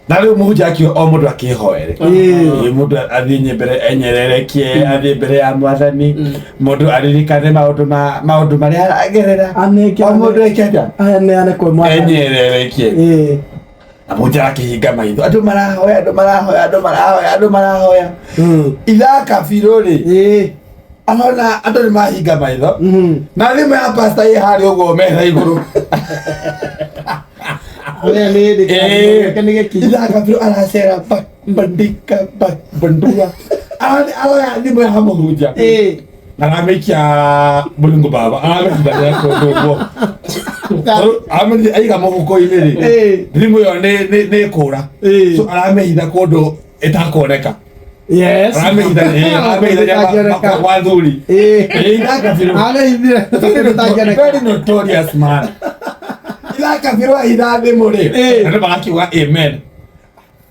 Na rĩu mũhunjia akĩuga o mũndũ akĩhoere. Mũndũ athiĩ mbere enyererekie, athiĩ mbere ya Mwathani, mũndũ aririkane maũndũ marĩa aragerera. O mũndũ ekenda enyererekie. Na mũhunjia akĩhinga maitho. Andũ marahoya. Ithe Kabiru rĩ. Amona andũ nĩ mahinga maitho. Na thimũ ya pastor ĩ harĩa ũguo metha igũrũ. Ithe Kabiru aracera bandika bandua. Aroya thimũ ya mũhunjia. Na aramĩikia Mulungu Baba. Aramĩhitha kũndũ. Aiga mũhuko-inĩ rĩ. Thimũ ĩyo nĩ kũra. So aramĩhitha kũndũ ĩtakoneka. Yes. Aramĩhitha kwa thuri. Ithe Kabiru. Very notorious man. Ithe Kabiru ahitha thimũ rĩ. Andũ magakiuga amen.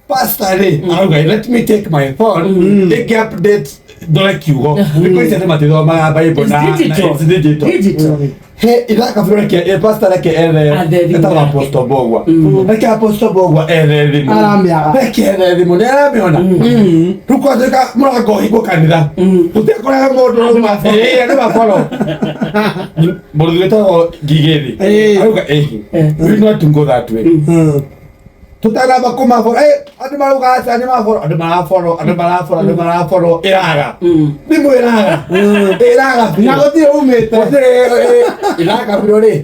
Pastor rĩ, arauga let me take my phone. Update ndore kiugo. Nĩkũrĩ ciana matithomaga Bible na it's digital. Ithe Kabiru reke pastor reke etagwo Apostle Bogwa. Reke Apostle Bogwa thimũ. Reke thimũ nĩ aramĩona. Rĩu kwatuĩka mũrango ũhingwo kanitha. Gũtiakoraga mũndũ ũma nĩ mafollow. Mũndũ wĩtagwo Gigethi. Arauga we not to go that way. Tutanamba kũmafollow. Andũ marauga aca nĩ mafollow. Andũ marafollow. Ĩraga. Thimũ ĩraga. Na gũtirĩ umĩte. Ithe Kabiru rĩ.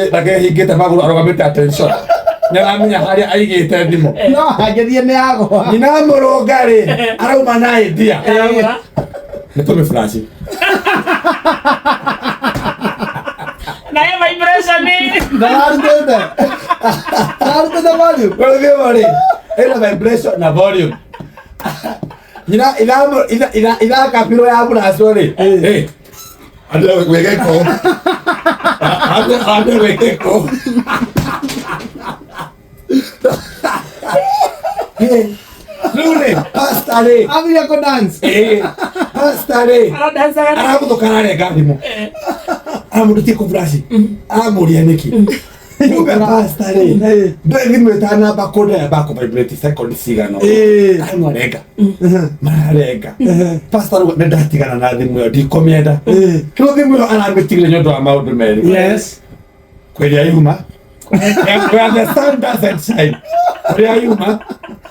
Ndakehingĩte magũrũ arũgamĩte attention. Nĩ aramenya harĩa aigĩte thimũ. No hangĩthiĩ nĩ agwa. Nyina mũrũnga rĩ. Arauma na idea. Nĩ tũmĩflash. Nayo vibration ni. Darutete volume. Volume. Ina vibration na volume. Ithe Kabiru ya muraco rĩ. Ande wegeko. Rĩu pastor rĩ. Ambia ku dance. Pastor rĩ. Aragũthũkana arenga thimũ. Aramũrutie kũ flash. Aramũria nĩkĩ. Nũbe pastor rĩ. Thimũ ĩtanamba kũneba kũ vibrate seconds cigana. Arenga. Mararenga. Pastor rĩ ndatigana na thimũ ĩyo ndikomenda. Rĩu thimũ ĩyo aramĩtigire nĩ ũndũ wa maũndũ merĩ. Yes. Kwĩrĩa yuma. Where the sun doesn't shine. Kwĩrĩa yuma.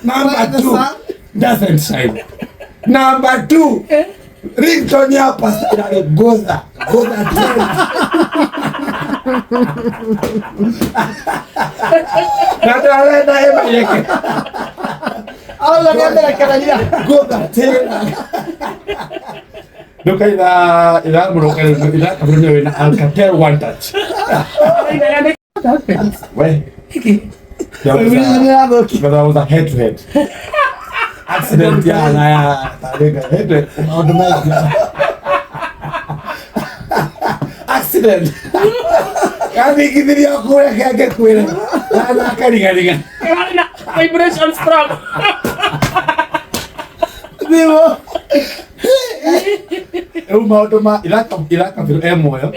Number 2 doesn't shine. Number 2, ringtone ya pastor goza tena. Nataenda ema yake. Ala niambia kanalia. Goza tena. Duka ila muroka ila Kabiru na Alcatel one touch. We. That was a head to head. Accident ya na ya head automatic. Accident. Kami kidiri aku ya kwela. Na kariga. Vibration strong. Dimo. Maũndũ ila Kabiru moyo.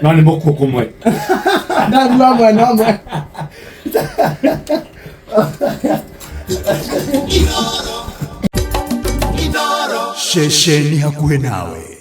No ni mũkũkũ mwe. No mwe. Inooro. Shesheni hakuhe nawe.